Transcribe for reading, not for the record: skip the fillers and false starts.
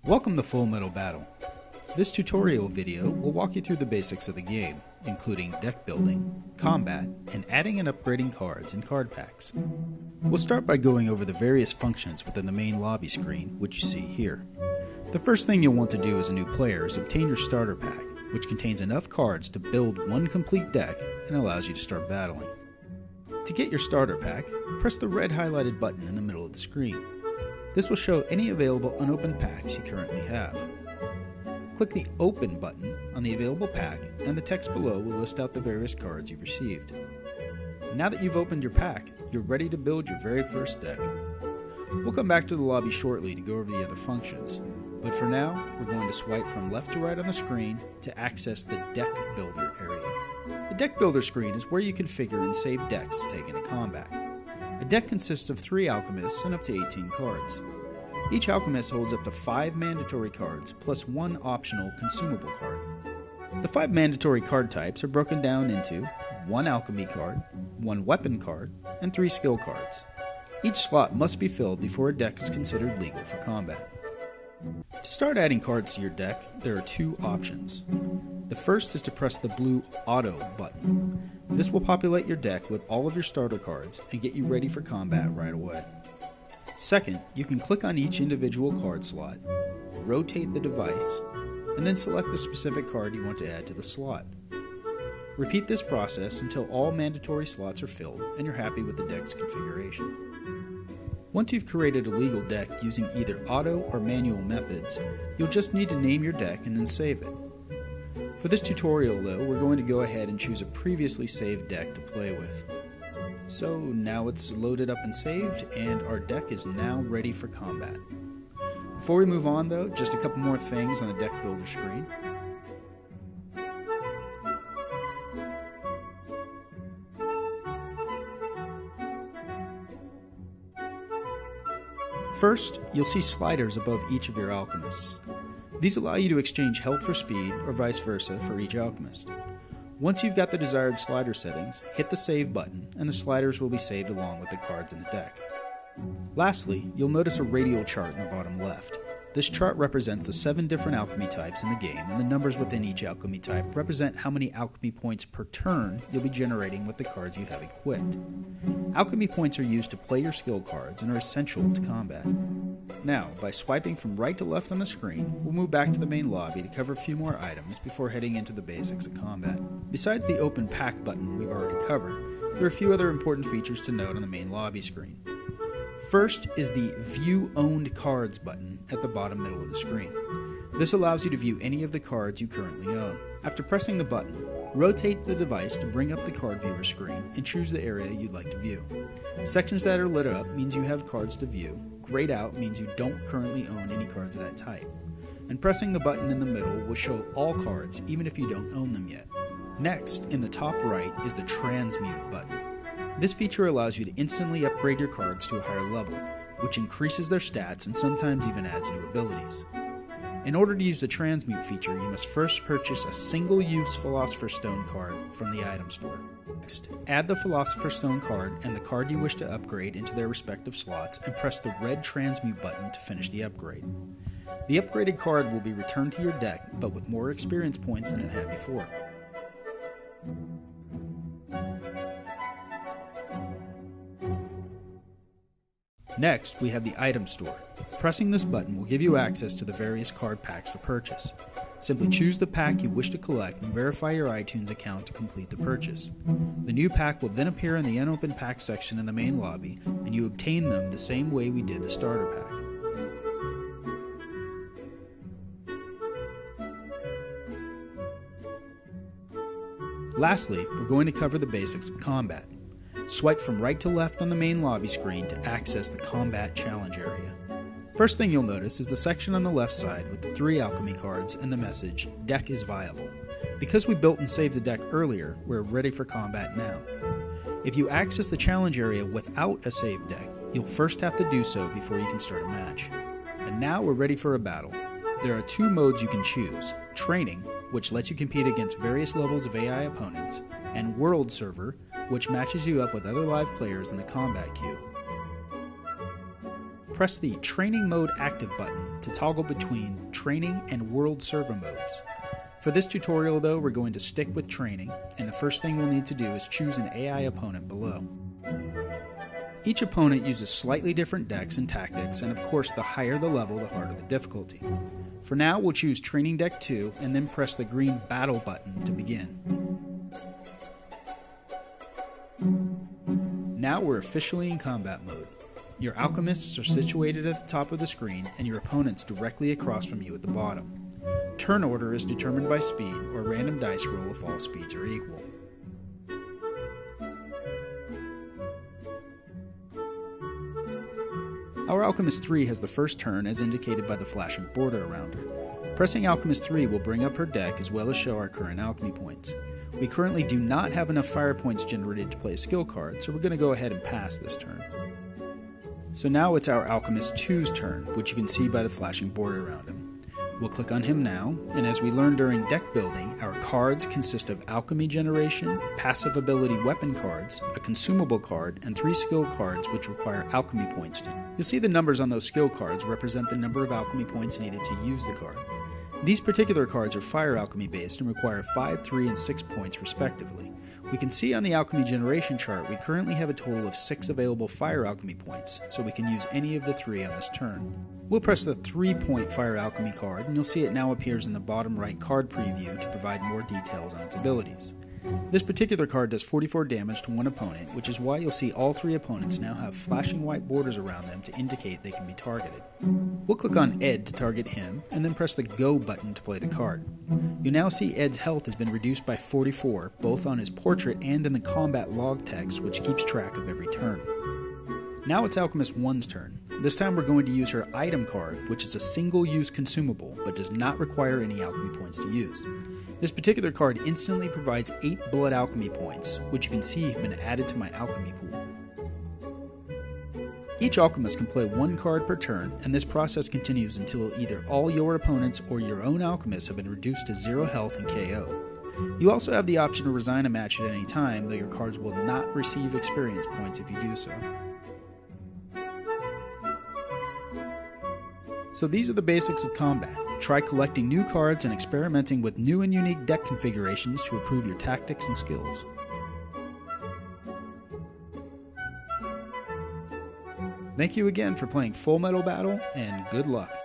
Welcome to Fullmetal Battle. This tutorial video will walk you through the basics of the game, including deck building, combat, and adding and upgrading cards and card packs. We'll start by going over the various functions within the main lobby screen, which you see here. The first thing you'll want to do as a new player is obtain your starter pack, which contains enough cards to build one complete deck and allows you to start battling. To get your starter pack, press the red highlighted button in the middle of the screen. This will show any available unopened packs you currently have. Click the Open button on the available pack, and the text below will list out the various cards you've received. Now that you've opened your pack, you're ready to build your very first deck. We'll come back to the lobby shortly to go over the other functions, but for now, we're going to swipe from left to right on the screen to access the Deck Builder area. The Deck Builder screen is where you configure and save decks to take into combat. A deck consists of 3 alchemists and up to 18 cards. Each alchemist holds up to 5 mandatory cards plus 1 optional consumable card. The 5 mandatory card types are broken down into 1 alchemy card, 1 weapon card, and 3 skill cards. Each slot must be filled before a deck is considered legal for combat. To start adding cards to your deck, there are 2 options. The first is to press the blue Auto button. This will populate your deck with all of your starter cards and get you ready for combat right away. Second, you can click on each individual card slot, rotate the device, and then select the specific card you want to add to the slot. Repeat this process until all mandatory slots are filled and you're happy with the deck's configuration. Once you've created a legal deck using either auto or manual methods, you'll just need to name your deck and then save it. For this tutorial though, we're going to go ahead and choose a previously saved deck to play with. So now it's loaded up and saved, and our deck is now ready for combat. Before we move on though, just a couple more things on the deck builder screen. First, you'll see sliders above each of your alchemists. These allow you to exchange health for speed, or vice versa for each alchemist. Once you've got the desired slider settings, hit the save button, and the sliders will be saved along with the cards in the deck. Lastly, you'll notice a radial chart in the bottom left. This chart represents the 7 different alchemy types in the game, and the numbers within each alchemy type represent how many alchemy points per turn you'll be generating with the cards you have equipped. Alchemy points are used to play your skill cards and are essential to combat. Now, by swiping from right to left on the screen, we'll move back to the main lobby to cover a few more items before heading into the basics of combat. Besides the Open Pack button we've already covered, there are a few other important features to note on the main lobby screen. First is the View Owned Cards button at the bottom middle of the screen. This allows you to view any of the cards you currently own. After pressing the button, rotate the device to bring up the card viewer screen and choose the area you'd like to view. Sections that are lit up means you have cards to view. Grayed out means you don't currently own any cards of that type. And pressing the button in the middle will show all cards even if you don't own them yet. Next, in the top right is the Transmute button. This feature allows you to instantly upgrade your cards to a higher level, which increases their stats and sometimes even adds new abilities. In order to use the Transmute feature, you must first purchase a single-use Philosopher's Stone card from the item store. Next, add the Philosopher's Stone card and the card you wish to upgrade into their respective slots and press the red Transmute button to finish the upgrade. The upgraded card will be returned to your deck, but with more experience points than it had before. Next, we have the item store. Pressing this button will give you access to the various card packs for purchase. Simply choose the pack you wish to collect and verify your iTunes account to complete the purchase. The new pack will then appear in the unopened pack section in the main lobby, and you obtain them the same way we did the starter pack. Lastly, we're going to cover the basics of combat. Swipe from right to left on the main lobby screen to access the Combat Challenge area. First thing you'll notice is the section on the left side with the 3 alchemy cards and the message, Deck is Viable. Because we built and saved the deck earlier, we're ready for combat now. If you access the challenge area without a saved deck, you'll first have to do so before you can start a match. And now we're ready for a battle. There are 2 modes you can choose, Training, which lets you compete against various levels of AI opponents, and World Server, which matches you up with other live players in the combat queue. press the Training Mode Active button to toggle between Training and World Server modes. For this tutorial though, we're going to stick with Training, and the first thing we'll need to do is choose an AI opponent below. Each opponent uses slightly different decks and tactics, and of course the higher the level, the harder the difficulty. For now, we'll choose Training Deck 2 and then press the green Battle button to begin. Now we're officially in combat mode. Your alchemists are situated at the top of the screen and your opponents directly across from you at the bottom. Turn order is determined by speed or random dice roll if all speeds are equal. Our Alchemist 3 has the first turn as indicated by the flashing border around her. Pressing Alchemist 3 will bring up her deck as well as show our current alchemy points. We currently do not have enough fire points generated to play a skill card, so we're going to go ahead and pass this turn. So now it's our Alchemist 2's turn, which you can see by the flashing border around him. We'll click on him now, and as we learned during deck building, our cards consist of alchemy generation, passive ability weapon cards, a consumable card, and 3 skill cards which require alchemy points. You'll see the numbers on those skill cards represent the number of alchemy points needed to use the card. These particular cards are fire alchemy based and require 5, 3, and 6 points respectively. We can see on the alchemy generation chart we currently have a total of 6 available fire alchemy points, so we can use any of the 3 on this turn. We'll press the 3-point fire alchemy card and you'll see it now appears in the bottom right card preview to provide more details on its abilities. This particular card does 44 damage to one opponent, which is why you'll see all 3 opponents now have flashing white borders around them to indicate they can be targeted. We'll click on Ed to target him, and then press the Go button to play the card. You now see Ed's health has been reduced by 44, both on his portrait and in the combat log text, which keeps track of every turn. Now it's Alchemist 1's turn. This time we're going to use her item card, which is a single-use consumable, but does not require any alchemy points to use. This particular card instantly provides 8 blood alchemy points, which you can see have been added to my alchemy pool. Each alchemist can play 1 card per turn, and this process continues until either all your opponents or your own alchemists have been reduced to 0 health and KO. You also have the option to resign a match at any time, though your cards will not receive experience points if you do so. So these are the basics of combat. Try collecting new cards and experimenting with new and unique deck configurations to improve your tactics and skills. Thank you again for playing Fullmetal Battle, and good luck.